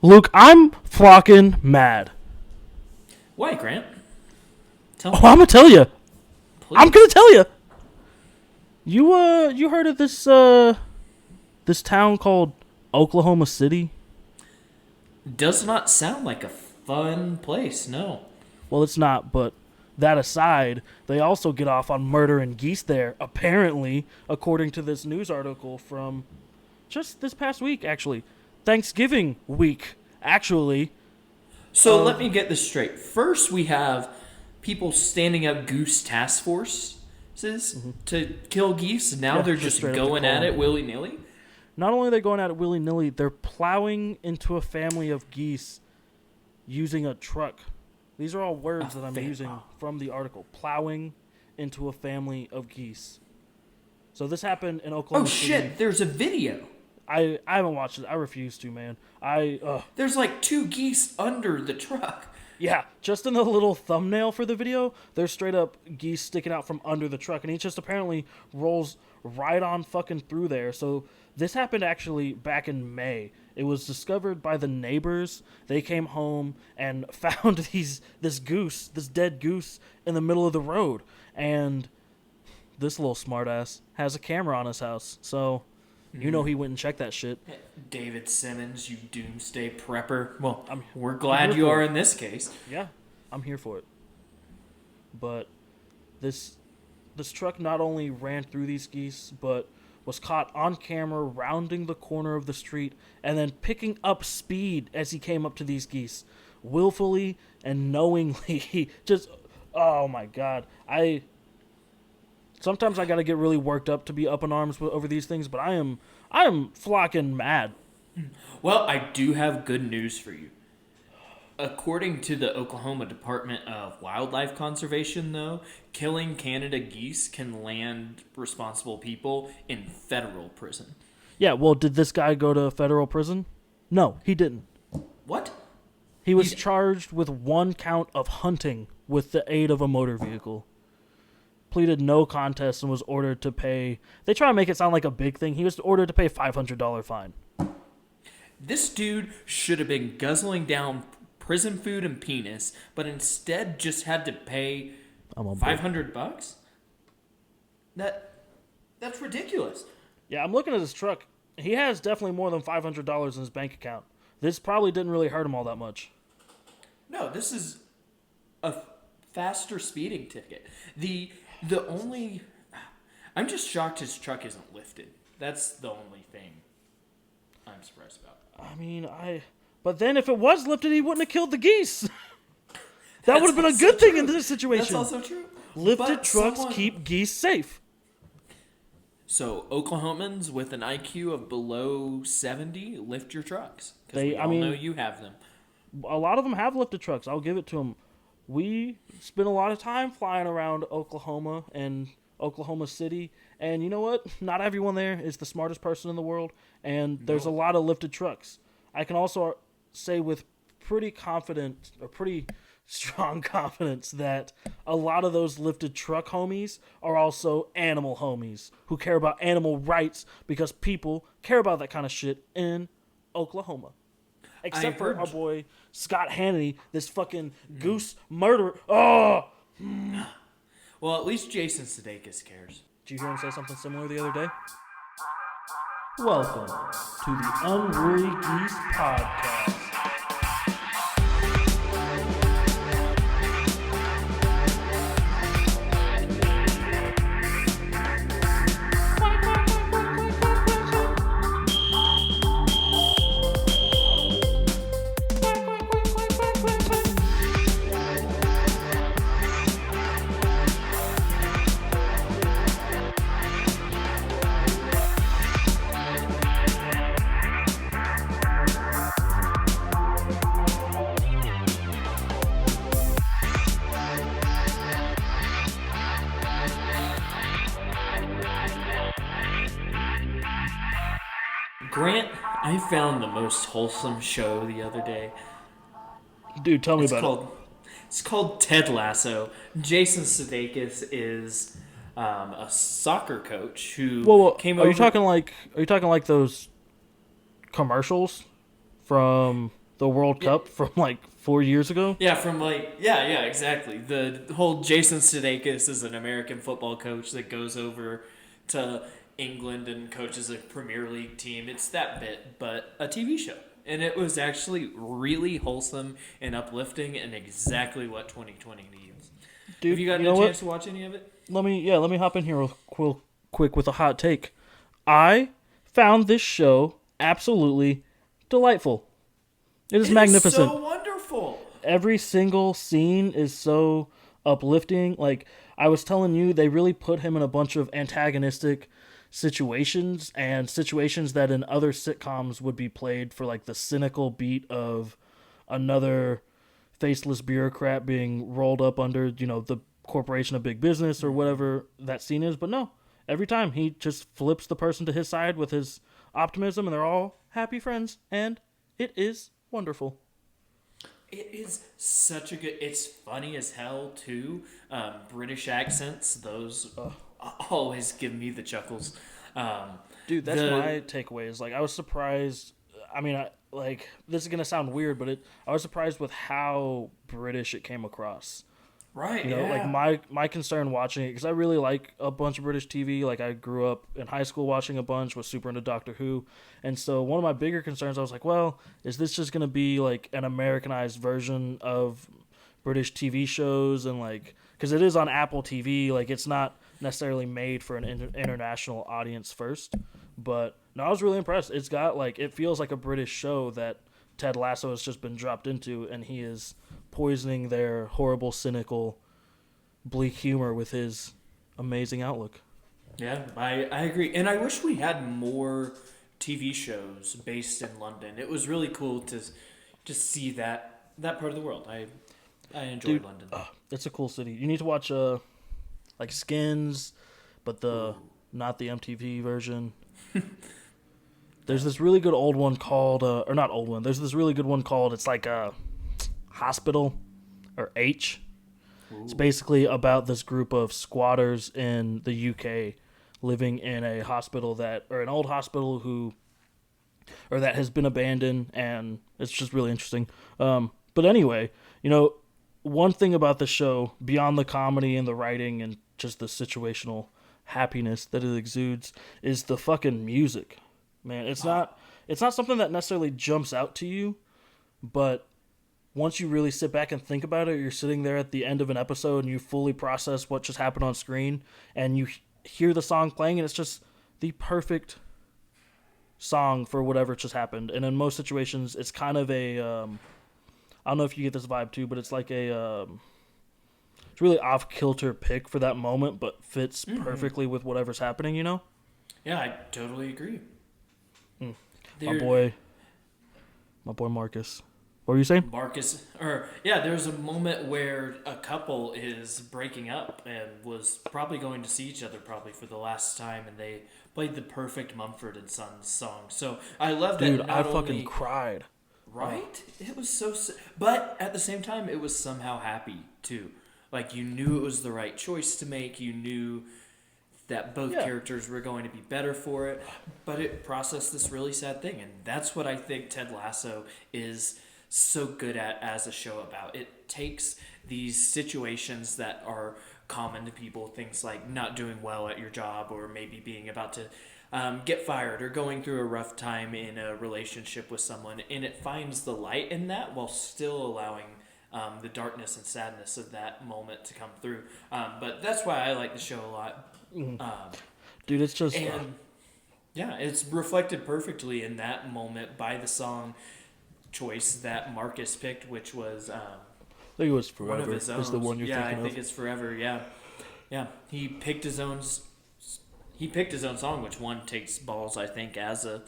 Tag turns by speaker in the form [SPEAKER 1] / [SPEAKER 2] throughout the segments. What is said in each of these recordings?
[SPEAKER 1] Luke, I'm fucking mad.
[SPEAKER 2] Why, Grant? Tell
[SPEAKER 1] Oh,
[SPEAKER 2] me,
[SPEAKER 1] I'm gonna tell you.
[SPEAKER 2] please.
[SPEAKER 1] I'm gonna tell you. You heard of this town called Oklahoma City?
[SPEAKER 2] Does not sound like a fun place, no.
[SPEAKER 1] Well, it's not, but that aside, they also get off on murdering geese there, apparently, according to this news article from just this past week, actually. Thanksgiving week, actually.
[SPEAKER 2] So let me get this straight. First, we have people standing up goose task forces to kill geese. Now
[SPEAKER 1] Yeah,
[SPEAKER 2] they're
[SPEAKER 1] just
[SPEAKER 2] just
[SPEAKER 1] straight up to
[SPEAKER 2] going
[SPEAKER 1] call
[SPEAKER 2] at
[SPEAKER 1] them.
[SPEAKER 2] it willy-nilly.
[SPEAKER 1] Not only are they going at it willy-nilly, they're plowing into a family of geese using a truck. These are all words that I'm using from the article. Plowing into a family of geese. So this happened in
[SPEAKER 2] Oh,
[SPEAKER 1] Oklahoma City.
[SPEAKER 2] shit, there's a video.
[SPEAKER 1] I haven't watched it. I refuse to, man.
[SPEAKER 2] There's like 2 geese under the truck.
[SPEAKER 1] Yeah, just in the little thumbnail for the video, there's straight up geese sticking out from under the truck, and he just apparently rolls right on fucking through there. So this happened actually back in May. It was discovered by the neighbors. They came home and found this dead goose in the middle of the road, and this little smartass has a camera on his house. So you know he went and checked that shit.
[SPEAKER 2] David Simmons, you doomsday prepper. Well, we're
[SPEAKER 1] I'm
[SPEAKER 2] glad
[SPEAKER 1] here
[SPEAKER 2] you
[SPEAKER 1] for
[SPEAKER 2] are
[SPEAKER 1] it.
[SPEAKER 2] in this case.
[SPEAKER 1] Yeah, I'm here for it. But this truck not only ran through these geese, but was caught on camera rounding the corner of the street and then picking up speed as he came up to these geese, willfully and knowingly. Just, oh my god, sometimes I gotta get really worked up to be up in arms over these things, but I am flocking mad.
[SPEAKER 2] Well, I do have good news for you. According to the Oklahoma Department of Wildlife Conservation, though, killing Canada geese can land responsible people in federal prison.
[SPEAKER 1] Yeah, well, did this guy go to federal prison? No, he didn't.
[SPEAKER 2] What?
[SPEAKER 1] He was charged with 1 count of hunting with the aid of a motor vehicle. Pleaded no contest and was ordered to pay. They try to make it sound like a big thing. He was ordered to pay a $500 fine.
[SPEAKER 2] This dude should have been guzzling down prison food and penis, but instead just had to pay $500. That's ridiculous.
[SPEAKER 1] Yeah, I'm looking at his truck. He has definitely more than $500 in his bank account. This probably didn't really hurt him all that much.
[SPEAKER 2] No, this is a faster speeding ticket. I'm just shocked his truck isn't lifted. That's the only thing I'm surprised about.
[SPEAKER 1] But then if it was lifted, he wouldn't have killed the geese. That would have been a good thing in this situation.
[SPEAKER 2] That's also true.
[SPEAKER 1] Lifted trucks keep geese safe.
[SPEAKER 2] So Oklahomans with an IQ of below 70, lift your trucks. Because we all know you have them.
[SPEAKER 1] A lot of them have lifted trucks. I'll give it to them. We spend a lot of time flying around Oklahoma and Oklahoma City. And you know what? Not everyone there is the smartest person in the world. And there's a lot of lifted trucks. I can also say with pretty strong confidence that a lot of those lifted truck homies are also animal homies who care about animal rights because people care about that kind of shit in Oklahoma. Except for our boy Scott Hannity, this fucking goose murderer. Oh!
[SPEAKER 2] Well, at least Jason Sudeikis cares.
[SPEAKER 1] Did you hear him say something similar the other day? Welcome to the Unruly Geese Podcast.
[SPEAKER 2] Grant, I found the most wholesome show the other day.
[SPEAKER 1] Dude, tell me about it.
[SPEAKER 2] It's called Ted Lasso. Jason Sudeikis is a soccer coach who came over.
[SPEAKER 1] Are you talking like those commercials from the World
[SPEAKER 2] Yeah.
[SPEAKER 1] Cup from like 4 years ago.
[SPEAKER 2] Yeah, from like yeah, exactly. The whole Jason Sudeikis is an American football coach that goes over to England and coaches a Premier League team. It's that bit, but a TV show. And it was actually really wholesome and uplifting and exactly what 2020 needs.
[SPEAKER 1] Dude,
[SPEAKER 2] Have you gotten
[SPEAKER 1] know
[SPEAKER 2] a
[SPEAKER 1] what?
[SPEAKER 2] chance to watch any of it?
[SPEAKER 1] Let me hop in here real quick with a hot take. I found this show absolutely delightful. It is magnificent.
[SPEAKER 2] It's so wonderful.
[SPEAKER 1] Every single scene is so uplifting. Like I was telling you, they really put him in a bunch of antagonistic situations and situations that in other sitcoms would be played for like the cynical beat of another faceless bureaucrat being rolled up under, the corporation of big business or whatever that scene is. But no, every time he just flips the person to his side with his optimism and they're all happy friends and it is wonderful.
[SPEAKER 2] It is such a good. It's funny as hell too. British accents, those always give me the chuckles.
[SPEAKER 1] Dude, that's my takeaway. Is like I was surprised. I mean, this is gonna sound weird, but I was surprised with how British it came across.
[SPEAKER 2] Right.
[SPEAKER 1] Like my concern watching it, because I really like a bunch of British TV. Like I grew up in high school watching a bunch, was super into Doctor Who, and so one of my bigger concerns, I was like, well, is this just gonna be like an Americanized version of British TV shows, and like, because it is on Apple TV, like it's not necessarily made for an international audience first. But no, I was really impressed. It's got like, it feels like a British show that Ted Lasso has just been dropped into, and he is poisoning their horrible, cynical, bleak humor with his amazing outlook.
[SPEAKER 2] Yeah, I agree. And I wish we had more TV shows based in London. It was really cool to just see that part of the world. I enjoyed London.
[SPEAKER 1] It's a cool city. You need to watch like Skins, but not the MTV version. There's this really good old one called, or not old one. There's this really good one called, it's like a Hospital, or H. Ooh. It's basically about this group of squatters in the UK living in a hospital or an old hospital that has been abandoned, and it's just really interesting. But anyway, one thing about the show, beyond the comedy and the writing and just the situational happiness that it exudes, is the fucking music. Man, it's not something that necessarily jumps out to you, but once you really sit back and think about it, you're sitting there at the end of an episode and you fully process what just happened on screen, and you hear the song playing, and it's just the perfect song for whatever just happened. And in most situations, it's kind of a I don't know if you get this vibe too, but it's like it's really off-kilter pick for that moment, but fits perfectly with whatever's happening,
[SPEAKER 2] Yeah, I totally agree.
[SPEAKER 1] My boy Marcus. What were you saying?
[SPEAKER 2] There's a moment where a couple is breaking up and was probably going to see each other probably for the last time, and they played the perfect Mumford and Sons song. So I loved it.
[SPEAKER 1] Dude, I fucking cried.
[SPEAKER 2] Right? It was so... But at the same time, it was somehow happy, too. Like, you knew it was the right choice to make. You knew that both characters were going to be better for it. But it processed this really sad thing. And that's what I think Ted Lasso is so good at as a show about. It takes these situations that are common to people, things like not doing well at your job, or maybe being about to get fired, or going through a rough time in a relationship with someone, and it finds the light in that while still allowing the darkness and sadness of that moment to come through. But that's why I like the show a lot.
[SPEAKER 1] Dude, it's just...
[SPEAKER 2] it's reflected perfectly in that moment by the song choice that Marcus picked, which was... I
[SPEAKER 1] think it was Forever.
[SPEAKER 2] One of his own.
[SPEAKER 1] Is the one you're thinking of.
[SPEAKER 2] Yeah, I think it's Forever, yeah. He picked his own song, which one takes balls, I think, as a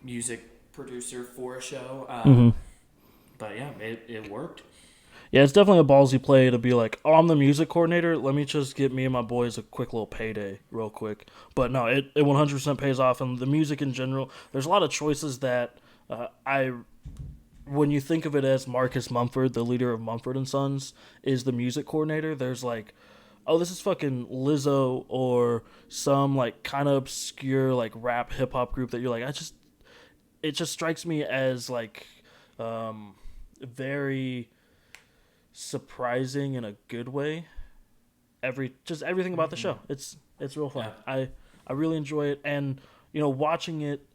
[SPEAKER 2] music producer for a show. But yeah, it worked.
[SPEAKER 1] Yeah, it's definitely a ballsy play to be like, oh, I'm the music coordinator. Let me just get me and my boys a quick little payday real quick. But no, it 100% pays off. And the music in general, there's a lot of choices that when you think of it as Marcus Mumford, the leader of Mumford and Sons, is the music coordinator, there's like, oh, this is fucking Lizzo or some like kind of obscure like rap hip hop group that you're like, it just strikes me as like Very surprising in a good way. Everything about the show. It's real fun.
[SPEAKER 2] Yeah.
[SPEAKER 1] I really enjoy it, and watching it,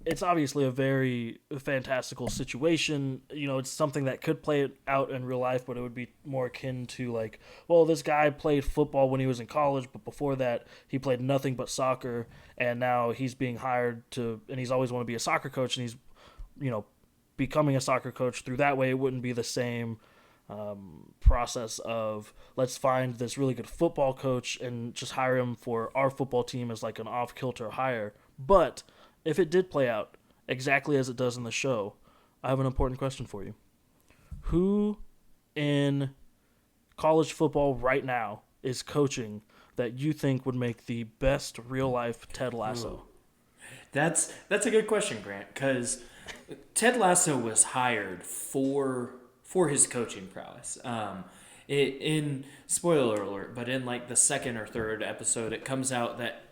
[SPEAKER 1] it's obviously a very fantastical situation. It's something that could play it out in real life, but it would be more akin to like, well, this guy played football when he was in college, but before that he played nothing but soccer, and now he's being hired and he's always wanted to be a soccer coach, and he's becoming a soccer coach through that way. It wouldn't be the same process of let's find this really good football coach and just hire him for our football team as like an off-kilter hire. But if it did play out exactly as it does in the show, I have an important question for you. Who in college football right now is coaching that you think would make the best real-life Ted Lasso?
[SPEAKER 2] Ooh. That's a good question, Grant, because Ted Lasso was hired for his coaching prowess. In spoiler alert, but in like the second or third episode, it comes out that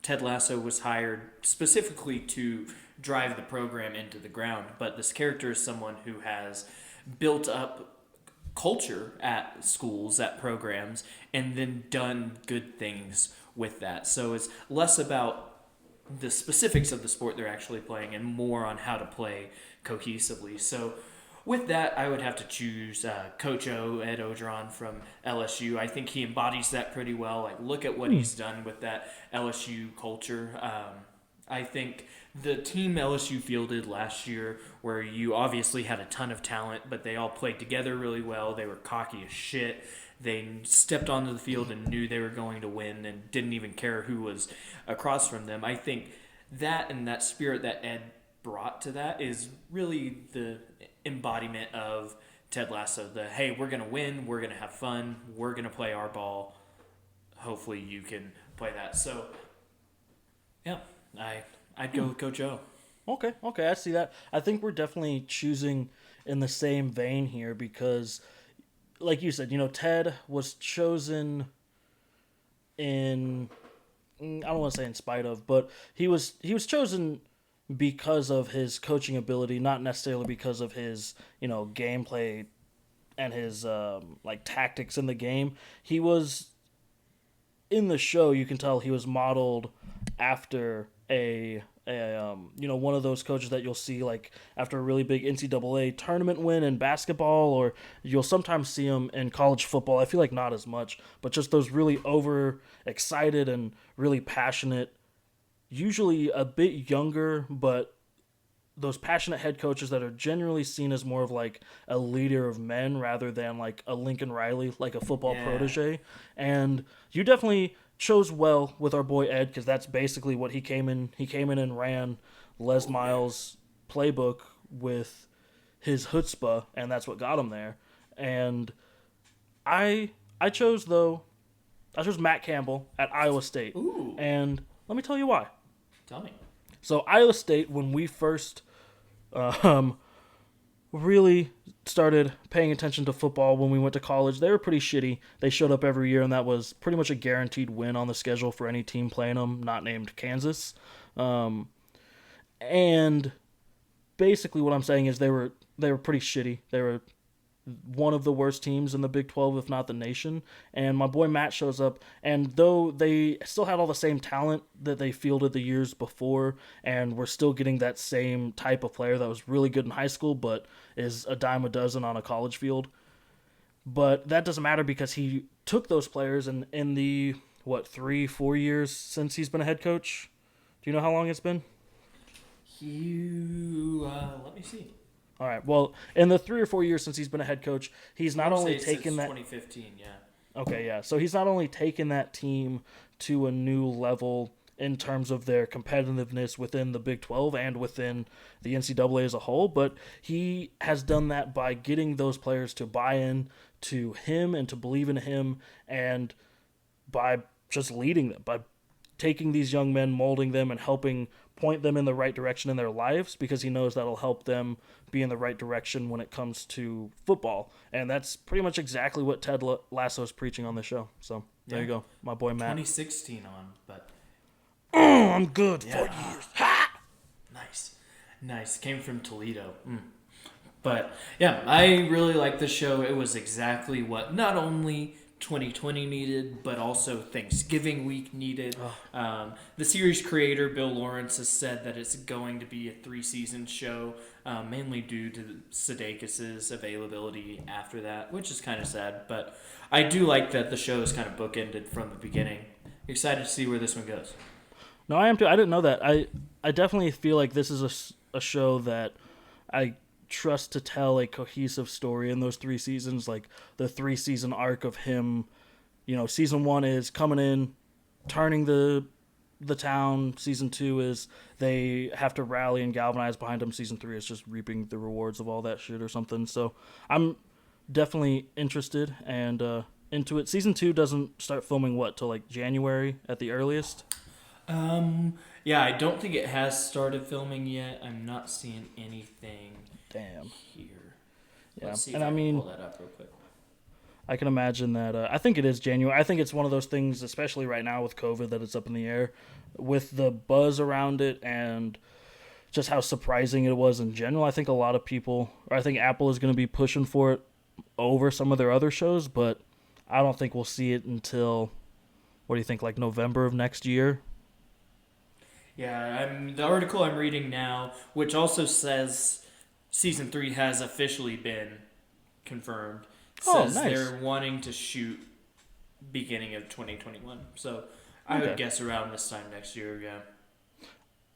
[SPEAKER 2] Ted Lasso was hired specifically to drive the program into the ground. But this character is someone who has built up culture at schools, at programs, and then done good things with that. So it's less about the specifics of the sport they're actually playing and more on how to play cohesively. So with that, I would have to choose Coach Ed Ogeron from LSU. I think he embodies that pretty well. Like, look at what he's done with that LSU culture. I think the team LSU fielded last year, where you obviously had a ton of talent, but they all played together really well. They were cocky as shit. They stepped onto the field and knew they were going to win and didn't even care who was across from them. I think that and that spirit that Ed brought to that is really the embodiment of Ted Lasso. Hey, we're going to win, we're going to have fun, we're going to play our ball. Hopefully you can play that. So, yeah, I'd go with Coach O.
[SPEAKER 1] Okay, I see that. I think we're definitely choosing in the same vein here because, like you said, Ted was chosen in, I don't want to say in spite of, but he was chosen because of his coaching ability, not necessarily because of his, gameplay and his tactics in the game. He was in the show, you can tell he was modeled after one of those coaches that you'll see like after a really big NCAA tournament win in basketball, or you'll sometimes see him in college football. I feel like not as much, but just those really over excited and really passionate, usually a bit younger, but those passionate head coaches that are generally seen as more of like a leader of men rather than like a Lincoln Riley, like a football protege. And you definitely chose well with our boy Ed, because that's basically what he came in and ran Les Miles' playbook with his chutzpah, and that's what got him there. And I chose Matt Campbell at Iowa State.
[SPEAKER 2] Ooh.
[SPEAKER 1] And let me tell you why.
[SPEAKER 2] Tell me.
[SPEAKER 1] So Iowa State, when we first really started paying attention to football when we went to college, they were pretty shitty. They showed up every year, and that was pretty much a guaranteed win on the schedule for any team playing them, not named Kansas. And basically what I'm saying is they were pretty shitty. They were one of the worst teams in the Big 12, if not the nation. And my boy Matt shows up, and though they still had all the same talent that they fielded the years before, and we're still getting that same type of player that was really good in high school but is a dime a dozen on a college field. But that doesn't matter because he took those players, and in the 3-4 years since he's been a head coach, do you know how long it's been?
[SPEAKER 2] Let me see.
[SPEAKER 1] All right. Well, in the 3 or 4 years since he's been a head coach, he's not only taken that
[SPEAKER 2] 2015, yeah.
[SPEAKER 1] Okay, yeah. So he's not only taken that team to a new level in terms of their competitiveness within the Big 12 and within the NCAA as a whole, but he has done that by getting those players to buy in to him and to believe in him, and by just leading them, by taking these young men, molding them, and helping point them in the right direction in their lives, because he knows that'll help them be in the right direction when it comes to football. And that's pretty much exactly what Ted Lasso is preaching on the show. So there you go, my boy Matt.
[SPEAKER 2] 2016 on, but
[SPEAKER 1] I'm good. 4 years. Ha!
[SPEAKER 2] Nice. Came from Toledo. But yeah, I really like the show. It was exactly what not only 2020 needed, but also Thanksgiving week needed. The series creator, Bill Lawrence, has said that it's going to be a 3-season show, mainly due to Sudeikis' availability after that, which is kind of sad. But I do like that the show is kind of bookended from the beginning. Excited to see where this one goes.
[SPEAKER 1] No, I am too. I didn't know that. I definitely feel like this is a show that I trust to tell a cohesive story in those 3 seasons. Like the 3-season arc of him, season 1 is coming in, turning the town. Season 2 is they have to rally and galvanize behind him. Season 3 is just reaping the rewards of all that shit or something. So I'm definitely interested and into it. Season 2 doesn't start filming till like January at the earliest.
[SPEAKER 2] Yeah, I don't think it has started filming yet. I'm not seeing anything.
[SPEAKER 1] Damn.
[SPEAKER 2] Here.
[SPEAKER 1] Yeah,
[SPEAKER 2] Let's see
[SPEAKER 1] and
[SPEAKER 2] if I can
[SPEAKER 1] mean,
[SPEAKER 2] pull that up real quick.
[SPEAKER 1] I can imagine that. I think it is January. I think it's one of those things, especially right now with COVID, that it's up in the air with the buzz around it and just how surprising it was in general. I think a lot of people, or I think Apple is going to be pushing for it over some of their other shows, but I don't think we'll see it until, what do you think, like November of next year?
[SPEAKER 2] Yeah, the article I'm reading now, which also says season 3 has officially been confirmed, says
[SPEAKER 1] nice.
[SPEAKER 2] They're wanting to shoot beginning of 2021. So I would guess around this time next year, yeah.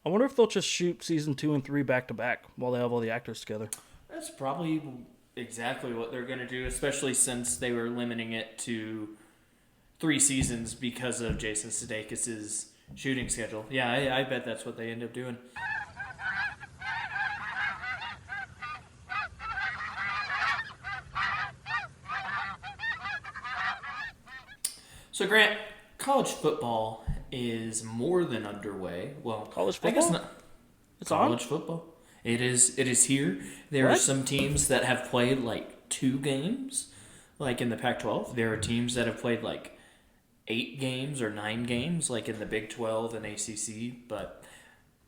[SPEAKER 1] I wonder if they'll just shoot season 2 and 3 back to back while they have all the actors together.
[SPEAKER 2] That's probably exactly what they're going to do, especially since they were limiting it to 3 seasons because of Jason Sudeikis' shooting schedule. Yeah, I bet that's what they end up doing. So, Grant, college football is more than underway. Well,
[SPEAKER 1] College football?
[SPEAKER 2] I guess not.
[SPEAKER 1] It's
[SPEAKER 2] college
[SPEAKER 1] on?
[SPEAKER 2] football. It is here. There are some teams that have played like 2 games, like in the Pac-12. There are teams that have played like 8 games or 9 games, like in the Big 12 and ACC. But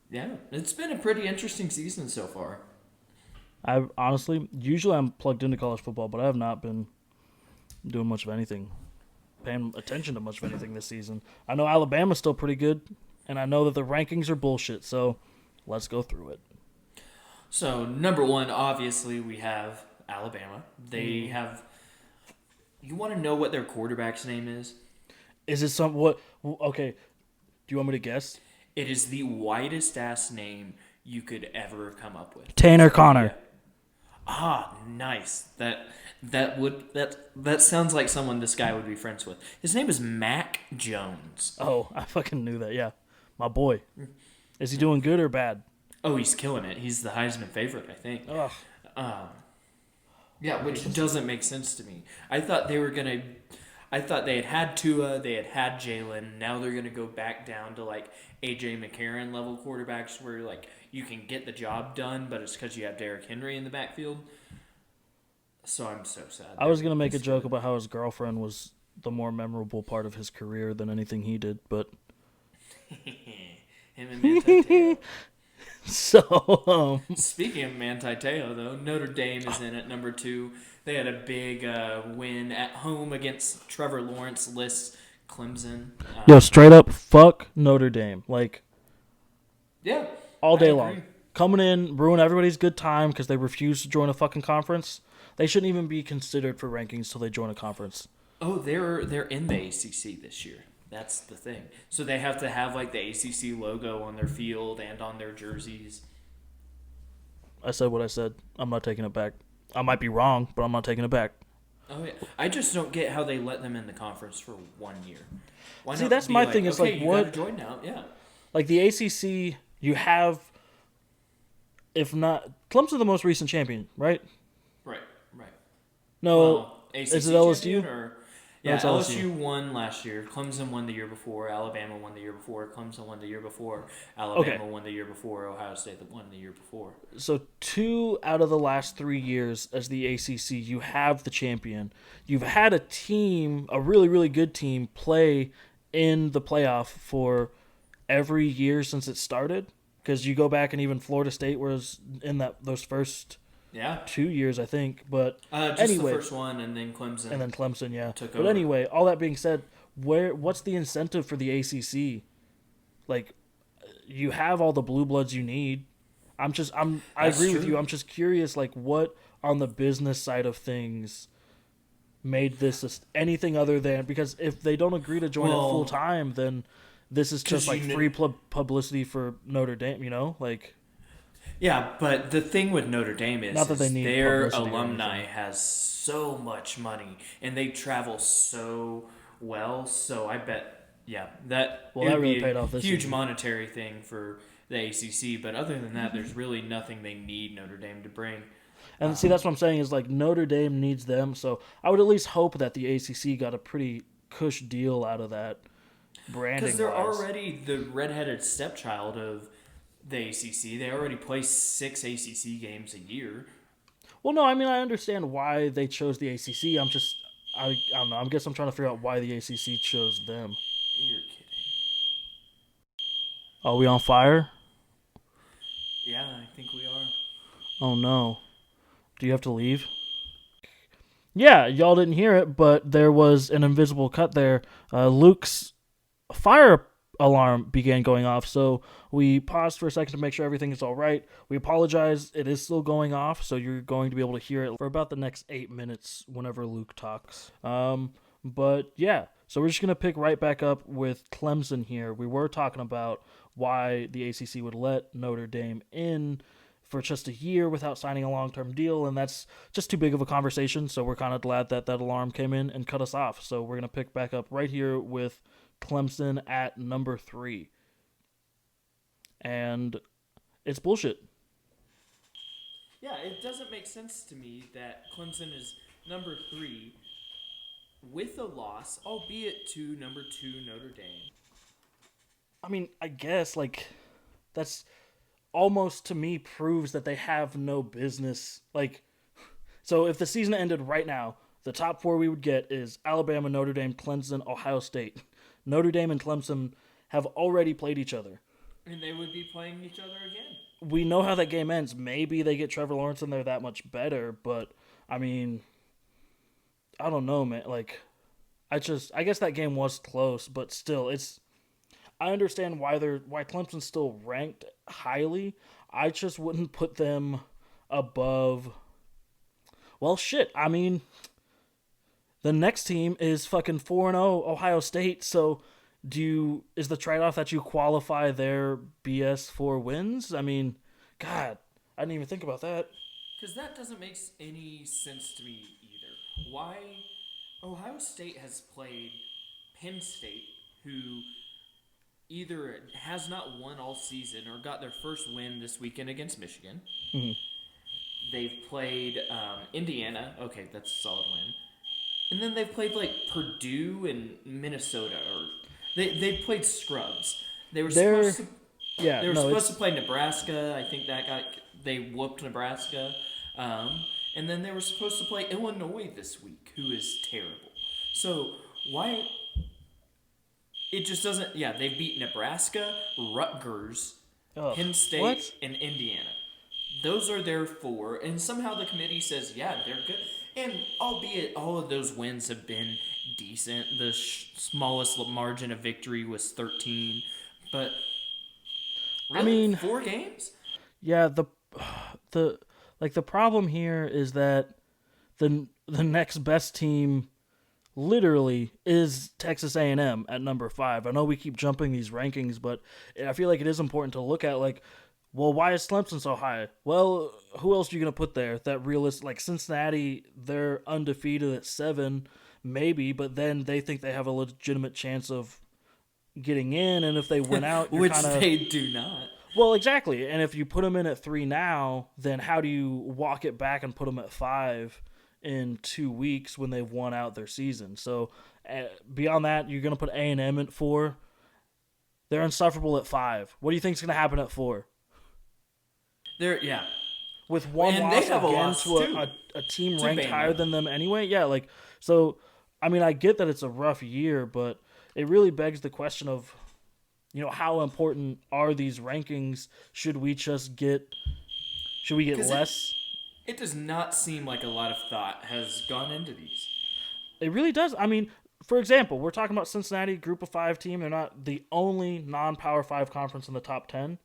[SPEAKER 2] yeah, it's been a pretty interesting season so far.
[SPEAKER 1] I honestly, usually I'm plugged into college football, but I have not been doing much of anything, paying attention to much of anything this season. I know Alabama's still pretty good, and I know that the rankings are bullshit, so let's go through it.
[SPEAKER 2] So, number 1, obviously, we have Alabama. They have... You want to know what their quarterback's name is?
[SPEAKER 1] Is it what? Okay, do you want me to guess?
[SPEAKER 2] It is the widest-ass name you could ever come up with.
[SPEAKER 1] Tanner Connor.
[SPEAKER 2] Yeah. Ah, nice. That sounds like someone this guy would be friends with. His name is Mac Jones.
[SPEAKER 1] Oh, I fucking knew that, yeah. My boy. Is he doing good or bad?
[SPEAKER 2] Oh, he's killing it. He's the Heisman favorite, I think.
[SPEAKER 1] Ugh.
[SPEAKER 2] Yeah, which doesn't make sense to me. I thought they had Tua, they had Jalen. Now they're gonna go back down to like AJ McCarron level quarterbacks, where like you can get the job done, but it's because you have Derrick Henry in the backfield. So I'm so sad.
[SPEAKER 1] I was gonna make a joke about how his girlfriend was the more memorable part of his career than anything he did, but
[SPEAKER 2] him and Manti Te'o.
[SPEAKER 1] So,
[SPEAKER 2] Speaking of Manti Te'o, though, Notre Dame is in at number 2. They had a big win at home against Trevor Lawrence-less Clemson.
[SPEAKER 1] Yo, straight up, fuck Notre Dame. Like,
[SPEAKER 2] yeah,
[SPEAKER 1] all day long. Coming in, ruin everybody's good time because they refuse to join a fucking conference. They shouldn't even be considered for rankings till they join a conference.
[SPEAKER 2] Oh, they're in the ACC this year. That's the thing. So they have to have like the ACC logo on their field and on their jerseys.
[SPEAKER 1] I said what I said. I'm not taking it back. I might be wrong, but I'm not taking it back.
[SPEAKER 2] Oh yeah, I just don't get how they let them in the conference for 1 year. Why
[SPEAKER 1] See,
[SPEAKER 2] not
[SPEAKER 1] that's
[SPEAKER 2] be
[SPEAKER 1] my thing. Is
[SPEAKER 2] okay,
[SPEAKER 1] like,
[SPEAKER 2] you
[SPEAKER 1] what?
[SPEAKER 2] gotta join now? Yeah.
[SPEAKER 1] Like the ACC, you have, if not, Clemson's the most recent champion, right?
[SPEAKER 2] Right.
[SPEAKER 1] No,
[SPEAKER 2] Well, ACC
[SPEAKER 1] is it LSU?
[SPEAKER 2] champion or? Yeah,
[SPEAKER 1] it's LSU.
[SPEAKER 2] LSU won last year. Clemson won the year before. Alabama won the year before. Clemson won the year before. Alabama won the year before. Ohio State won the year before.
[SPEAKER 1] So 2 out of the last 3 years as the ACC, you have the champion. You've had a team, a really, really good team, play in the playoff for every year since it started. Because you go back and even Florida State was in those first
[SPEAKER 2] Yeah.
[SPEAKER 1] 2 years, I think. But
[SPEAKER 2] Just
[SPEAKER 1] anyway,
[SPEAKER 2] the first one, and then Clemson.
[SPEAKER 1] and then Clemson, yeah.
[SPEAKER 2] Took
[SPEAKER 1] But
[SPEAKER 2] over.
[SPEAKER 1] anyway, all that being said, what's the incentive for the ACC? Like, you have all the blue bloods you need. I
[SPEAKER 2] That's
[SPEAKER 1] agree with
[SPEAKER 2] true.
[SPEAKER 1] you. I'm just curious, like, what on the business side of things made this anything other than, because if they don't agree to join it full
[SPEAKER 2] Well,
[SPEAKER 1] time, then this is just
[SPEAKER 2] because
[SPEAKER 1] like free publicity for Notre Dame. Like,
[SPEAKER 2] yeah, but the thing with Notre Dame
[SPEAKER 1] not that they
[SPEAKER 2] is
[SPEAKER 1] need
[SPEAKER 2] their
[SPEAKER 1] publicity or
[SPEAKER 2] alumni
[SPEAKER 1] anything.
[SPEAKER 2] has so much money, and they travel so well. So I bet, yeah, that
[SPEAKER 1] Well,
[SPEAKER 2] it
[SPEAKER 1] that
[SPEAKER 2] would
[SPEAKER 1] really
[SPEAKER 2] be
[SPEAKER 1] paid
[SPEAKER 2] a
[SPEAKER 1] off this
[SPEAKER 2] huge
[SPEAKER 1] season.
[SPEAKER 2] monetary thing for the ACC. But other than that, there's really nothing they need Notre Dame to bring.
[SPEAKER 1] And see, that's what I'm saying is like Notre Dame needs them. So I would at least hope that the ACC got a pretty cush deal out of that,
[SPEAKER 2] Because
[SPEAKER 1] branding
[SPEAKER 2] they're
[SPEAKER 1] wise.
[SPEAKER 2] already the redheaded stepchild of the ACC. They already play 6 ACC games a year.
[SPEAKER 1] Well, no, I mean I understand why they chose the ACC. I don't know. I guess I'm trying to figure out why the ACC chose them.
[SPEAKER 2] You're kidding.
[SPEAKER 1] Are we on fire?
[SPEAKER 2] Yeah, I think we are.
[SPEAKER 1] Oh no. Do you have to leave? Yeah, y'all didn't hear it, but there was an invisible cut there. Luke's fire alarm began going off, so we paused for a second to make sure everything is all right. We apologize. It is still going off, so you're going to be able to hear it for about the next 8 minutes whenever Luke talks. But yeah, so we're just going to pick right back up with Clemson here. We were talking about why the ACC would let Notre Dame in for just a year without signing a long-term deal, and that's just too big of a conversation, so we're kind of glad that that alarm came in and cut us off. So we're going to pick back up right here with Clemson at number 3. And it's bullshit.
[SPEAKER 2] Yeah, it doesn't make sense to me that Clemson is number 3 with a loss, albeit to number 2 Notre Dame.
[SPEAKER 1] I mean, I guess, like, that's almost to me proves that they have no business. Like, so if the season ended right now, the top 4 we would get is Alabama, Notre Dame, Clemson, Ohio State. Notre Dame and Clemson have already played each other.
[SPEAKER 2] And they would be playing each other again.
[SPEAKER 1] We know how that game ends. Maybe they get Trevor Lawrence and they're that much better, but I mean, I don't know, man. Like, I guess that game was close, but still, I understand why Clemson's still ranked highly. I just wouldn't put them above. Well, shit. I mean, the next team is fucking 4-0 Ohio State. So, is the trade off that you qualify their BS for wins? I mean, God, I didn't even think about that.
[SPEAKER 2] Because that doesn't make any sense to me either. Why Ohio State has played Penn State, who either has not won all season or got their first win this weekend against Michigan.
[SPEAKER 1] Mhm.
[SPEAKER 2] They've played Indiana. Okay, that's a solid win. And then they've played like Purdue and Minnesota, or they played scrubs. They were
[SPEAKER 1] They're
[SPEAKER 2] supposed to
[SPEAKER 1] yeah
[SPEAKER 2] they were
[SPEAKER 1] no
[SPEAKER 2] supposed to
[SPEAKER 1] it's
[SPEAKER 2] play Nebraska. I think they whooped Nebraska. And then they were supposed to play Illinois this week, who is terrible. So why it just doesn't? Yeah, they beat Nebraska, Rutgers,
[SPEAKER 1] ugh,
[SPEAKER 2] Penn State,
[SPEAKER 1] what?
[SPEAKER 2] and Indiana. Those are their 4, and somehow the committee says, yeah, they're good. And albeit all of those wins have been decent, the smallest margin of victory was 13. But
[SPEAKER 1] I
[SPEAKER 2] really,
[SPEAKER 1] mean,
[SPEAKER 2] 4 games?
[SPEAKER 1] yeah, the the problem here is that the next best team literally is Texas A&M at number 5. I know we keep jumping these rankings, but I feel like it is important to look at, like, well, why is Clemson so high? Well, who else are you going to put there? That realist, like Cincinnati, they're undefeated at 7, maybe, but then they think they have a legitimate chance of getting in, and if they win out, you're
[SPEAKER 2] Which
[SPEAKER 1] kind of.
[SPEAKER 2] they do not.
[SPEAKER 1] Well, exactly. And if you put them in at 3 now, then how do you walk it back and put them at 5 in 2 weeks when they've won out their season? So beyond that, you're going to put A&M at 4. They're insufferable at 5. What do you think is going to happen at 4?
[SPEAKER 2] Yeah.
[SPEAKER 1] With one
[SPEAKER 2] And they
[SPEAKER 1] loss
[SPEAKER 2] have a
[SPEAKER 1] again
[SPEAKER 2] loss,
[SPEAKER 1] to
[SPEAKER 2] too.
[SPEAKER 1] a team
[SPEAKER 2] To
[SPEAKER 1] ranked
[SPEAKER 2] Bama.
[SPEAKER 1] higher than them anyway? Yeah, like, so, I mean, I get that it's a rough year, but it really begs the question of, how important are these rankings? Should we get
[SPEAKER 2] 'Cause
[SPEAKER 1] less?
[SPEAKER 2] it does not seem like a lot of thought has gone into these.
[SPEAKER 1] It really does. I mean, for example, we're talking about Cincinnati, Group of 5 team. They're not the only non-Power 5 conference in the top 10.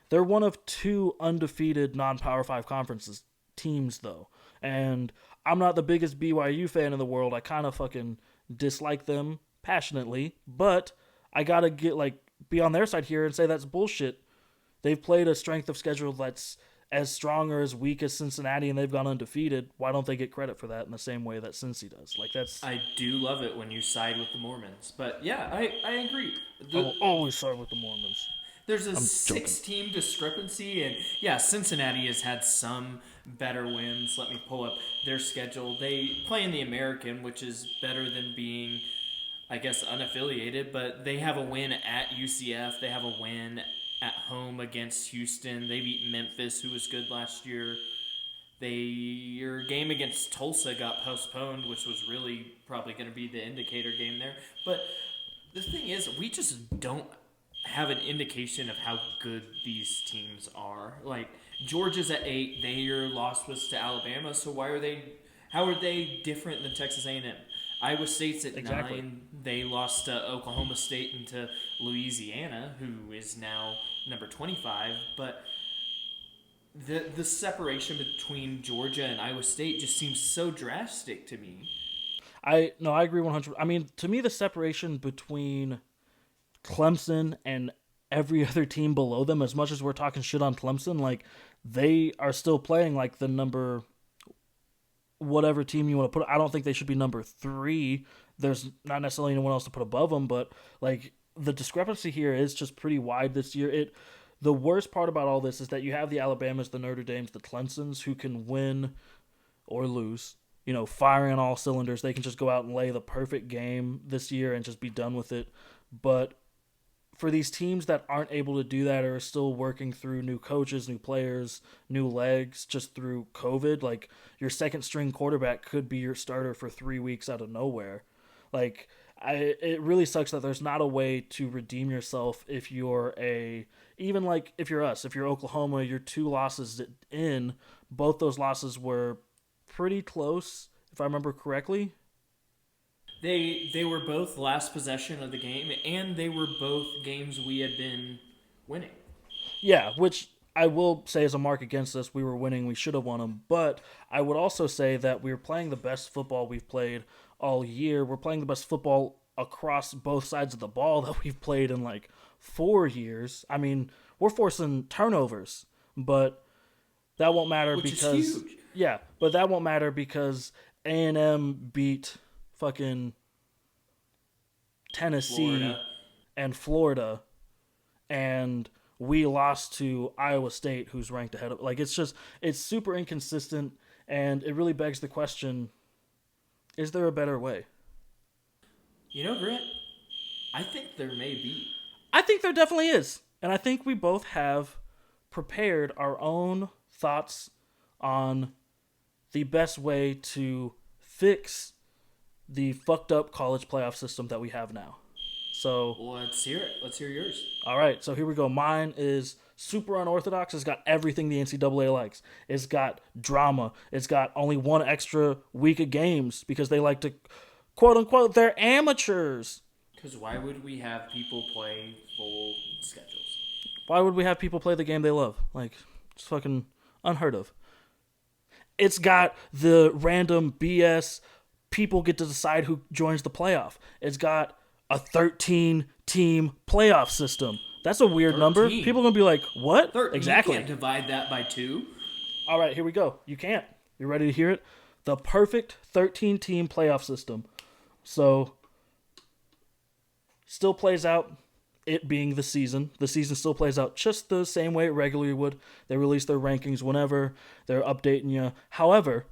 [SPEAKER 1] They're one of 2 undefeated non-Power 5 conferences teams, though. And I'm not the biggest BYU fan in the world. I kind of fucking dislike them passionately, but I gotta be on their side here and say that's bullshit. They've played a strength of schedule that's as strong or as weak as Cincinnati, and they've gone undefeated. Why don't they get credit for that in the same way that Cincy does? That's.
[SPEAKER 2] I do love it when you side with the Mormons, but yeah, I agree.
[SPEAKER 1] I will always side with the Mormons.
[SPEAKER 2] There's a
[SPEAKER 1] I'm joking.
[SPEAKER 2] 6-team discrepancy, and yeah, Cincinnati has had some better wins. Let me pull up their schedule. They play in the American, which is better than being, I guess, unaffiliated, but they have a win at UCF. They have a win at home against Houston. They beat Memphis, who was good last year. Your game against Tulsa got postponed, which was really probably going to be the indicator game there. But the thing is, we just don't have an indication of how good these teams are. Like, Georgia's at 8. Their loss was to Alabama, so how are they different than Texas A&M? Iowa State's at 9. They lost to Oklahoma State and to Louisiana, who is now number 25. But the separation between Georgia and Iowa State just seems so drastic to me.
[SPEAKER 1] I agree 100. I mean, to me, the separation between Clemson and every other team below them, as much as we're talking shit on Clemson, they are still playing like the number whatever team you want to put. I don't think they should be number 3. There's not necessarily anyone else to put above them, but the discrepancy here is just pretty wide this year. The worst part about all this is that you have the Alabamas, the Notre Dames, the Clemsons who can win or lose. Firing on all cylinders. They can just go out and lay the perfect game this year and just be done with it. But for these teams that aren't able to do that or are still working through new coaches, new players, new legs, just through COVID, your second string quarterback could be your starter for 3 weeks out of nowhere. It really sucks that there's not a way to redeem yourself if you're if you're us, if you're Oklahoma, your 2 losses in, both those losses were pretty close, if I remember correctly.
[SPEAKER 2] They were both last possession of the game, and they were both games we had been winning.
[SPEAKER 1] Yeah, which I will say is a mark against us. We were winning. We should have won them. But I would also say that we were playing the best football we've played all year. We're playing the best football across both sides of the ball that we've played in 4 years. I mean, we're forcing turnovers, but that won't matter
[SPEAKER 2] Which is huge.
[SPEAKER 1] Yeah, but that won't matter because A&M beat fucking Tennessee and Florida, and we lost to Iowa State, who's ranked ahead of. It's super inconsistent, and it really begs the question: is there a better way?
[SPEAKER 2] Grant, I think there may be.
[SPEAKER 1] I think there definitely is, and I think we both have prepared our own thoughts on the best way to fix the fucked up college playoff system that we have now. So
[SPEAKER 2] let's hear it. Let's hear yours.
[SPEAKER 1] All right, so here we go. Mine is super unorthodox. It's got everything the NCAA likes. It's got drama. It's got only 1 extra week of games because they like to, quote unquote, they're amateurs.
[SPEAKER 2] Because why would we have people play full schedules?
[SPEAKER 1] Why would we have people play the game they love? It's fucking unheard of. It's got the random BS. People get to decide who joins the playoff. It's got a 13-team playoff system. That's a weird 13. Number. People are going to be like, what?
[SPEAKER 2] 13.
[SPEAKER 1] Exactly.
[SPEAKER 2] You can't divide that by 2.
[SPEAKER 1] All right, here we go. You can't. You ready to hear it? The perfect 13-team playoff system. So, still plays out, it being the season. The season still plays out just the same way it regularly would. They release their rankings whenever. They're updating you. However,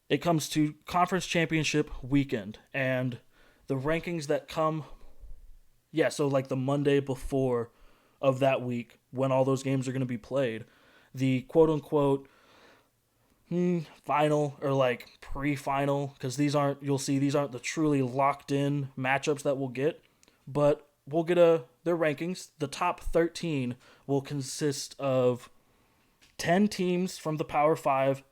[SPEAKER 1] it comes to conference championship weekend, and the rankings that come, so the Monday before of that week when all those games are going to be played, the quote-unquote final or pre-final, because these aren't the truly locked-in matchups that we'll get, but we'll get their rankings. The top 13 will consist of 10 teams from the Power 5,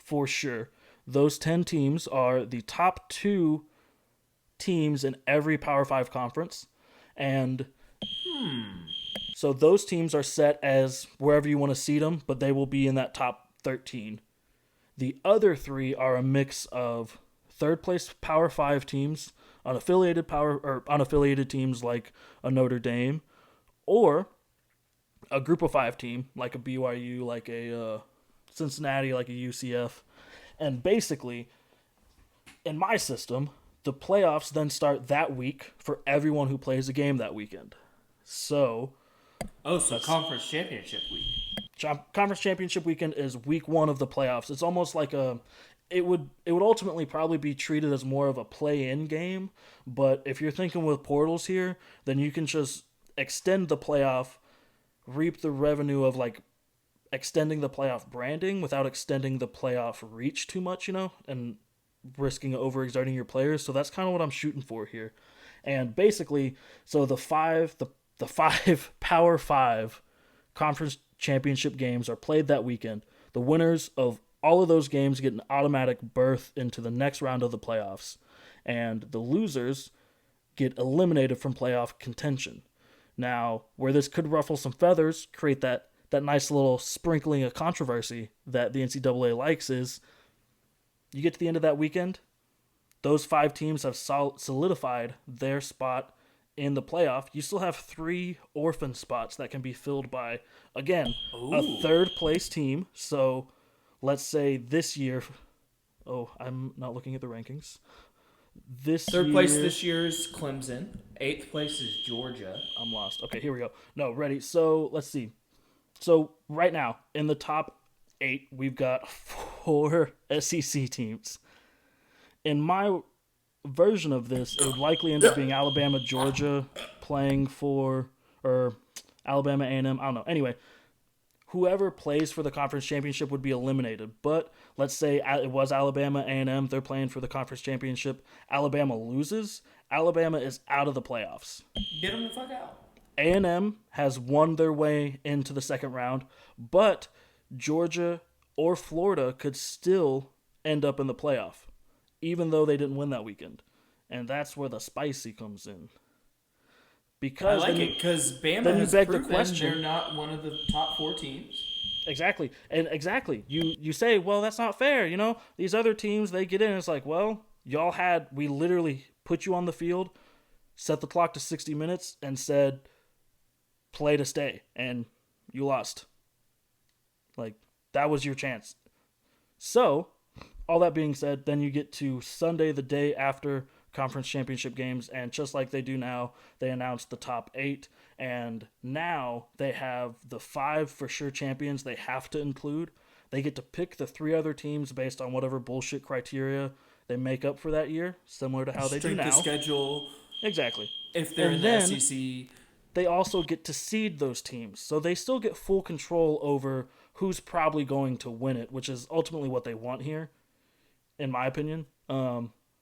[SPEAKER 1] for sure. Those 10 teams are the top 2 teams in every Power 5 conference. And so those teams are set as wherever you want to seed them, but they will be in that top 13. The other 3 are a mix of third place Power 5 teams, unaffiliated teams like a Notre Dame, or a group of 5 team like a BYU, like a Cincinnati, like a UCF. And basically, in my system, the playoffs then start that week for everyone who plays a game that weekend. So
[SPEAKER 2] conference championship week.
[SPEAKER 1] Conference championship weekend is week 1 of the playoffs. It's almost like it would ultimately probably be treated as more of a play-in game, but if you're thinking with portals here, then you can just extend the playoff, reap the revenue of like extending the playoff branding without extending the playoff reach too much, and risking overexerting your players. So that's kind of what I'm shooting for here. And basically, so the five Power 5 conference championship games are played that weekend. The winners of all of those games get an automatic berth into the next round of the playoffs, and the losers get eliminated from playoff contention. Now, where this could ruffle some feathers, create that nice little sprinkling of controversy that the NCAA likes, is you get to the end of that weekend, those 5 teams have solidified their spot in the playoff. You still have 3 orphan spots that can be filled by, again, a third place team. So let's say this year, I'm not looking at the rankings.
[SPEAKER 2] Third place this year is Clemson. 8th place is Georgia.
[SPEAKER 1] I'm lost. Okay, here we go. No, ready. So let's see. So right now in the top 8, we've got 4 SEC teams. In my version of this, it would likely end up being Alabama, Georgia playing for, or Alabama, A&M. I don't know. Anyway, whoever plays for the conference championship would be eliminated. But let's say it was Alabama, A&M. They're playing for the conference championship. Alabama loses. Alabama is out of the playoffs.
[SPEAKER 2] Get them the fuck out.
[SPEAKER 1] A&M has won their way into the second round, but Georgia or Florida could still end up in the playoff, even though they didn't win that weekend. And that's where the spicy comes in. Because
[SPEAKER 2] I like it, because Bama has proven they're not one of the top 4 teams.
[SPEAKER 1] Exactly. And exactly. You say, well, that's not fair. These other teams, they get in. It's like, well, we literally put you on the field, set the clock to 60 minutes, and said, play to stay. And you lost. Like, that was your chance. So, all that being said, then you get to Sunday, the day after conference championship games, and just like they do now, they announced the top 8, and now they have the 5 for sure champions they have to include. They get to pick the 3 other teams based on whatever bullshit criteria they make up for that year, similar to how they do now.
[SPEAKER 2] Strength of schedule.
[SPEAKER 1] Exactly.
[SPEAKER 2] If they're in the SEC.
[SPEAKER 1] They also get to seed those teams, so they still get full control over who's probably going to win it, which is ultimately what they want here, in my opinion.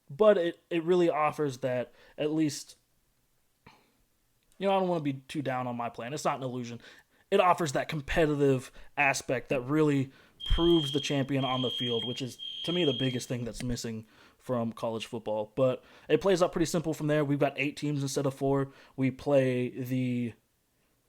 [SPEAKER 1] But it really offers that, at least, I don't want to be too down on my plan. It's not an illusion. It offers that competitive aspect that really proves the champion on the field, which is, to me, the biggest thing that's missing from college football. But it plays out pretty simple from there. We've got 8 teams instead of 4. We play the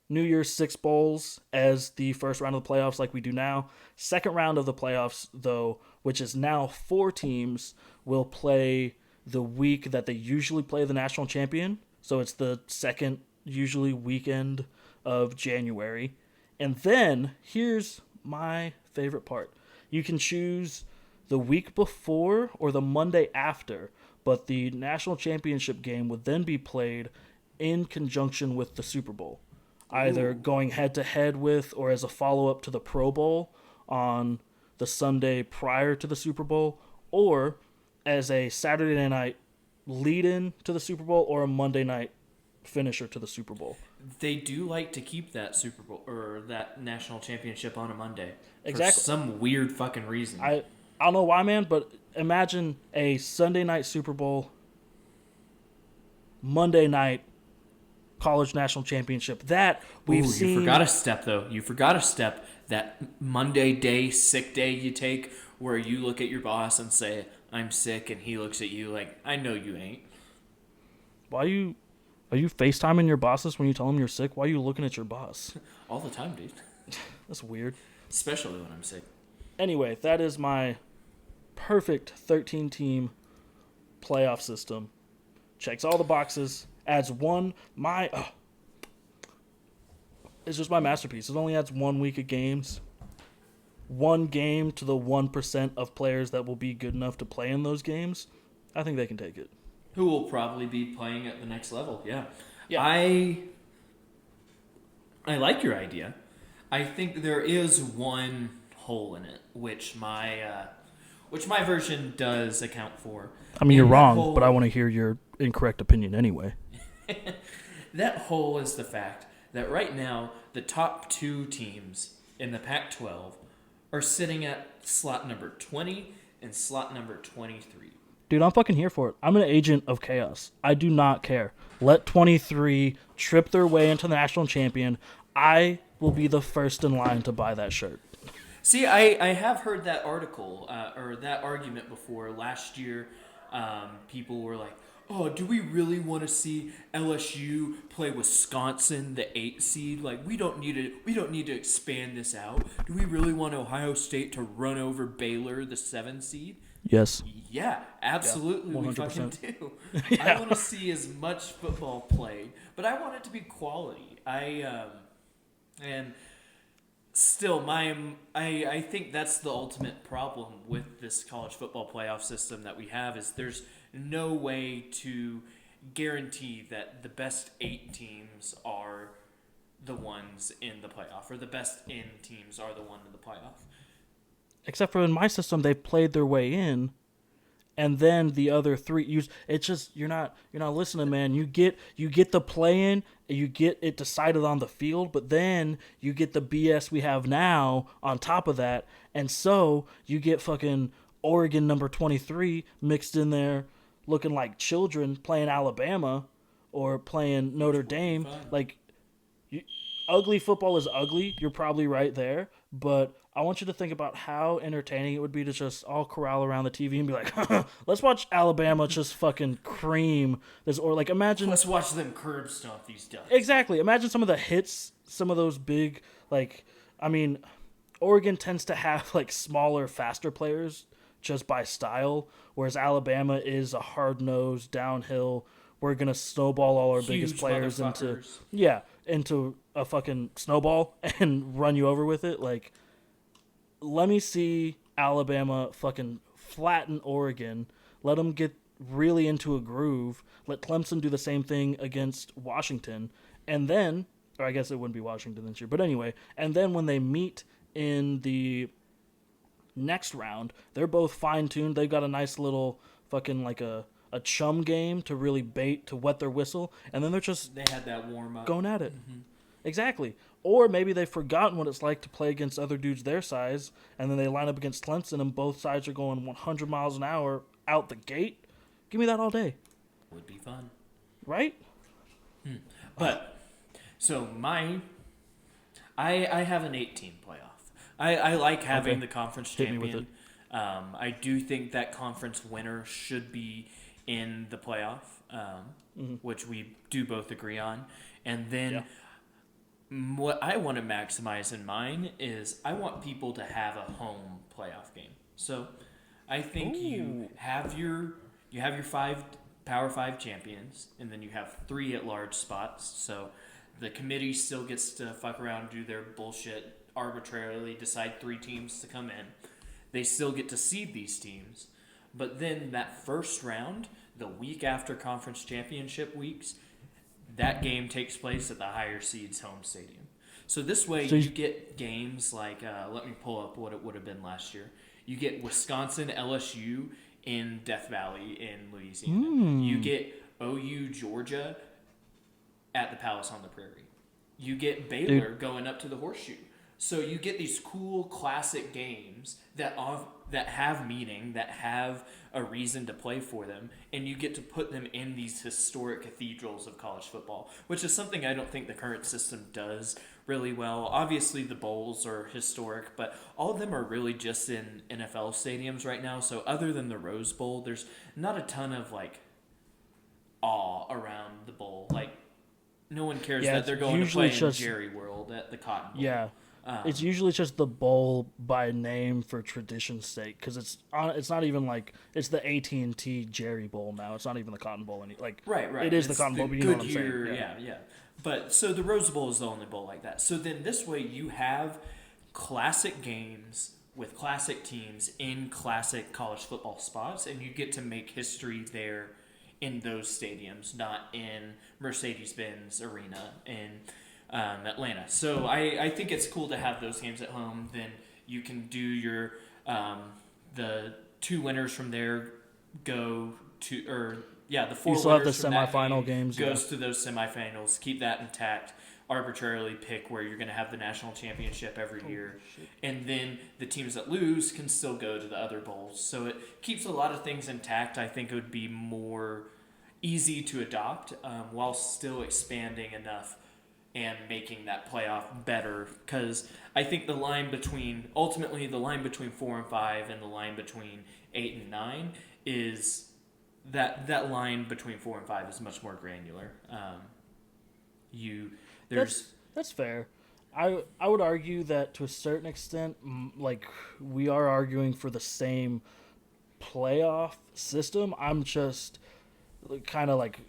[SPEAKER 1] New Year's 6 bowls as the first round of the playoffs like we do now. Second round of the playoffs, though, which is now 4 teams, will play the week that they usually play the national champion. So it's the second, usually, weekend of January. And then, here's my favorite part. You can choose the week before or the Monday after, but the national championship game would then be played in conjunction with the Super Bowl. Either going head-to-head with or as a follow-up to the Pro Bowl on the Sunday prior to the Super Bowl, or as a Saturday night lead-in to the Super Bowl or a Monday night finisher to the Super Bowl.
[SPEAKER 2] They do like to keep that Super Bowl or that national championship on a Monday.
[SPEAKER 1] Exactly.
[SPEAKER 2] For some weird fucking reason.
[SPEAKER 1] I don't know why, man, but imagine a Sunday night Super Bowl, Monday night college national championship. That we've seen.
[SPEAKER 2] You forgot a step, though. You forgot a step. That Monday day, sick day you take where you look at your boss and say, "I'm sick," and he looks at you like, "I know you ain't."
[SPEAKER 1] Are you FaceTiming your bosses when you tell them you're sick? Why are you looking at your boss?
[SPEAKER 2] All the time, dude.
[SPEAKER 1] That's weird.
[SPEAKER 2] Especially when I'm sick.
[SPEAKER 1] Anyway, that is my perfect 13-team playoff system. Checks all the boxes. Adds one. It's just my masterpiece. It only adds 1 week of games. One game to the 1% of players that will be good enough to play in those games. I think they can take it.
[SPEAKER 2] Who will probably be playing at the next level. Yeah. I like your idea. I think there is one hole in it, which my version does account for.
[SPEAKER 1] I mean, you're wrong, but I want to hear your incorrect opinion anyway.
[SPEAKER 2] That hole is the fact that right now the top 2 teams in the Pac-12 are sitting at slot number 20 and slot number 23.
[SPEAKER 1] Dude, I'm fucking here for it. I'm an agent of chaos. I do not care. Let 23 trip their way into the national champion. I will be the first in line to buy that shirt.
[SPEAKER 2] See, I have heard that article or that argument before. Last year, people were like, "Oh, do we really want to see LSU play Wisconsin, the 8 seed? Like, we don't need to expand this out. Do we really want Ohio State to run over Baylor, the 7 seed?"
[SPEAKER 1] Yes.
[SPEAKER 2] Yeah, absolutely.
[SPEAKER 1] Yeah,
[SPEAKER 2] we fucking
[SPEAKER 1] 100%.
[SPEAKER 2] do.
[SPEAKER 1] Yeah.
[SPEAKER 2] I want to see as much football played, but I want it to be quality. And still, I think that's the ultimate problem with this college football playoff system that we have is there's no way to guarantee that the best 8 teams are the ones in the playoff, or the best in teams are the one in the playoff.
[SPEAKER 1] Except for in my system, they played their way in, and then the other 3. It's just you're not listening, man. You get the play in, you get it decided on the field, but then you get the BS we have now on top of that, and so you get fucking Oregon number 23 mixed in there, looking like children playing Alabama or playing Notre Dame. Like, ugly football is ugly. You're probably right there, but I want you to think about how entertaining it would be to just all corral around the TV and be like, let's watch Alabama just fucking cream this. Or like, imagine.
[SPEAKER 2] Let's watch them curb stomp these ducks.
[SPEAKER 1] Exactly. Imagine some of the hits, some of those big, like, I mean, Oregon tends to have like smaller, faster players just by style, whereas Alabama is a hard-nosed, downhill, we're going to snowball all our biggest players into a fucking snowball and run you over with it. Like, let me see Alabama fucking flatten Oregon. Let them get really into a groove. Let Clemson do the same thing against Washington. And then, or I guess it wouldn't be Washington this year, but anyway, and then when they meet in the next round, they're both fine-tuned. They've got a nice little fucking like a chum game to really to wet their whistle, and then
[SPEAKER 2] they had that warm-up.
[SPEAKER 1] Going at it. Mm-hmm. Exactly. Or maybe they've forgotten what it's like to play against other dudes their size, and then they line up against Clemson, and both sides are going 100 miles an hour out the gate. Give me that all day.
[SPEAKER 2] Would be fun.
[SPEAKER 1] Right?
[SPEAKER 2] But, so I have an 8-team playoff. I like having the conference champion.
[SPEAKER 1] Hit me with it.
[SPEAKER 2] I do think that conference winner should be in the playoff, which we do both agree on. And then what I want to maximize in mine is I want people to have a home playoff game. So I think you have your 5 Power 5 champions, and then you have 3 at-large spots. So the committee still gets to fuck around and do their bullshit, arbitrarily decide 3 teams to come in. They still get to seed these teams. But then that first round, the week after conference championship weeks, that game takes place at the higher seeds' home stadium. So this way you get games like, let me pull up what it would have been last year. You get Wisconsin, LSU in Death Valley in Louisiana. You get OU, Georgia at the Palace on the Prairie. You get Baylor going up to the Horseshoe. So you get these cool classic games that that have meaning, that have a reason to play for them, and you get to put them in these historic cathedrals of college football, which is something I don't think the current system does really well. Obviously, the bowls are historic, but all of them are really just in NFL stadiums right now. So other than the Rose Bowl, there's not a ton of like awe around the bowl. Like no one cares that they're going to play in Jerry World at the Cotton Bowl.
[SPEAKER 1] Yeah. It's usually just the bowl by name for tradition's sake, because it's not even like it's the AT&T Jerry Bowl now. It's not even the Cotton Bowl
[SPEAKER 2] Right.
[SPEAKER 1] It is the Cotton Bowl, but you know what I'm saying.
[SPEAKER 2] Yeah. But so the Rose Bowl is the only bowl like that. So then this way you have classic games with classic teams in classic college football spots, and you get to make history there in those stadiums, not in Mercedes-Benz Arena in Atlanta. So I think it's cool to have those games at home. Then you can do your the two winners from there go to, or the four
[SPEAKER 1] you still
[SPEAKER 2] winners
[SPEAKER 1] have the
[SPEAKER 2] from that
[SPEAKER 1] semifinal
[SPEAKER 2] game
[SPEAKER 1] games
[SPEAKER 2] goes to those semifinals. Keep that intact. Arbitrarily pick where you're going to have the national championship every year, and then the teams that lose can still go to the other bowls. So it keeps a lot of things intact. I think it would be more easy to adopt while still expanding enough and making that playoff better, because I think ultimately the line between 4 and 5 and the line between 8 and 9 is that line between 4 and 5 is much more granular.
[SPEAKER 1] That's fair. I would argue that to a certain extent, like we are arguing for the same playoff system. I'm just kind of like,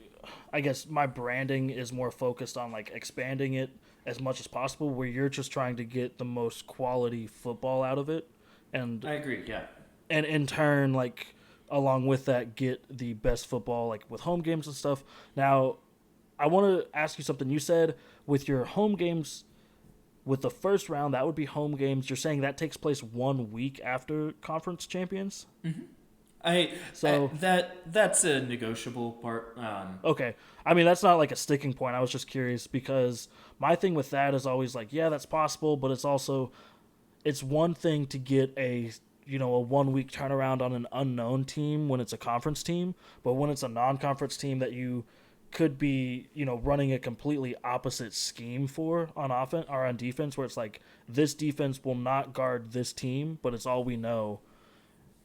[SPEAKER 1] I guess my branding is more focused on like expanding it as much as possible, where you're just trying to get the most quality football out of it. And
[SPEAKER 2] I agree, yeah.
[SPEAKER 1] And in turn, like along with that, get the best football, like with home games and stuff. Now, I want to ask you something. You said with your home games, with the first round, that would be home games. You're saying that takes place 1 week after conference champions?
[SPEAKER 2] Mm-hmm. That's a negotiable part.
[SPEAKER 1] Okay. I mean, that's not like a sticking point. I was just curious because my thing with that is always like, yeah, that's possible, but it's one thing to get a 1 week turnaround on an unknown team when it's a conference team, but when it's a non-conference team that you could be, running a completely opposite scheme for on offense or on defense, where it's like this defense will not guard this team, but it's all we know.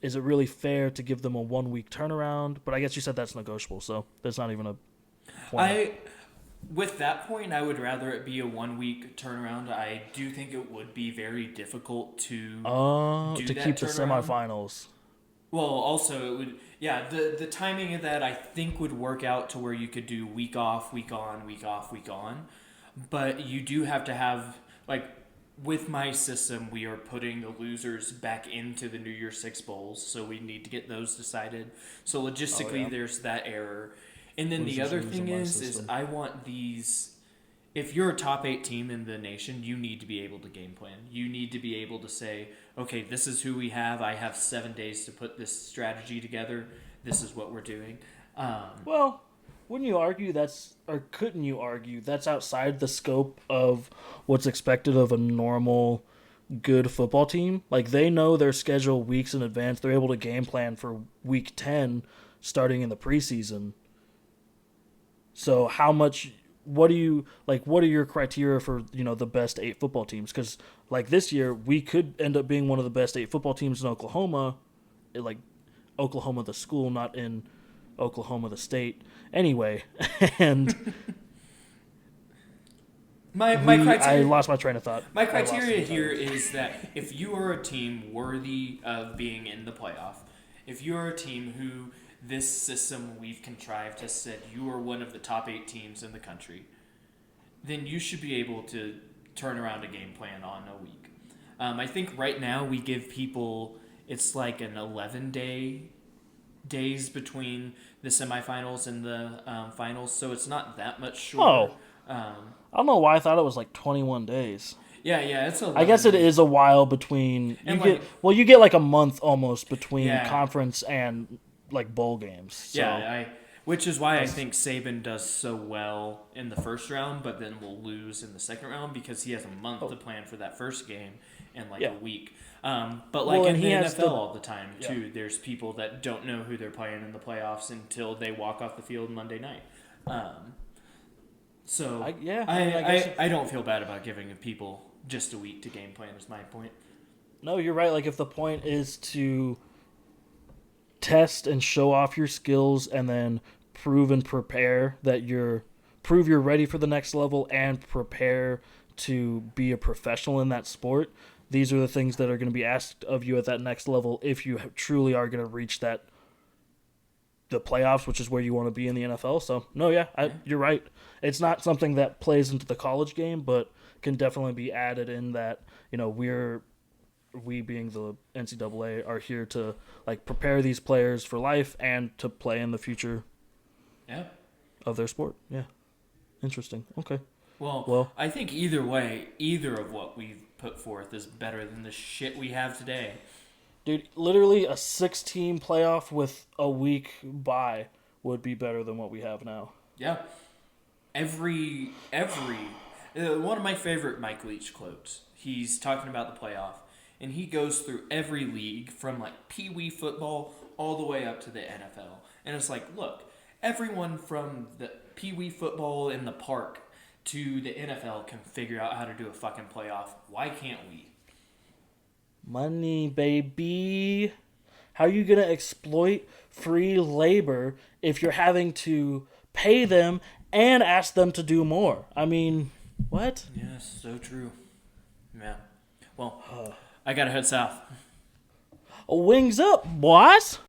[SPEAKER 1] Is it really fair to give them a 1 week turnaround? But I guess you said that's negotiable, so that's not even a point.
[SPEAKER 2] With that point, I would rather it be a 1 week turnaround. I do think it would be very difficult to
[SPEAKER 1] keep the semifinals.
[SPEAKER 2] Well, also it would, the timing of that I think would work out to where you could do week off, week on, week off, week on. But you do have to have, like, with my system, we are putting the losers back into the New Year's Six Bowls, so we need to get those decided. So logistically, there's that error. And then the other thing is I want these. If you're a top 8 team in the nation, you need to be able to game plan. You need to be able to say, okay, this is who we have. I have 7 days to put this strategy together. This is what we're doing.
[SPEAKER 1] Well, wouldn't you argue couldn't you argue that's outside the scope of what's expected of a normal, good football team? Like, they know their schedule weeks in advance. They're able to game plan for week 10 starting in the preseason. So what are your criteria for, the best 8 football teams? Because, like, this year, we could end up being one of the best 8 football teams in Oklahoma. Like, Oklahoma the school, not in Oklahoma the state. Anyway, and I lost my train of thought.
[SPEAKER 2] My criteria here is that if you are a team worthy of being in the playoff, if you are a team who this system we've contrived has said you are one of the top 8 teams in the country, then you should be able to turn around a game plan on a week. I think right now we give people, it's like an 11 days between the semifinals and the finals, so it's not that much shorter.
[SPEAKER 1] I don't know why I thought it was like 21 days.
[SPEAKER 2] Yeah, it's 11
[SPEAKER 1] I guess it is a while between. You get like a month almost between conference and like bowl games. So.
[SPEAKER 2] Yeah, Which is why I think Saban does so well in the first round, but then will lose in the second round because he has a month to plan for that first game and like a week. But like in the NFL all the time too, there's people that don't know who they're playing in the playoffs until they walk off the field Monday night. I don't feel bad about giving people just a week to game plan is my point.
[SPEAKER 1] No, you're right. Like if the point is to test and show off your skills and then prove and prepare that you're ready for the next level and prepare to be a professional in that sport, these are the things that are going to be asked of you at that next level if you truly are going to reach the playoffs, which is where you want to be in the NFL. So, no, you're right. It's not something that plays into the college game, but can definitely be added in that, we being the NCAA are here to like prepare these players for life and to play in the future of their sport. Yeah. Interesting. Okay.
[SPEAKER 2] Well, I think either way, either of what we've put forth is better than the shit we have today.
[SPEAKER 1] Dude, literally a 6-team playoff with a week bye would be better than what we have now.
[SPEAKER 2] Yeah. Every one of my favorite Mike Leach quotes. He's talking about the playoff, and he goes through every league from like Pee-wee football all the way up to the NFL. And it's like, look, everyone from the Pee-wee football in the park to the NFL can figure out how to do a fucking playoff. Why can't we?
[SPEAKER 1] Money, baby. How are you going to exploit free labor if you're having to pay them and ask them to do more? I mean, what?
[SPEAKER 2] Yes, so true. Yeah. Well, I got to head south.
[SPEAKER 1] Wings up, boss.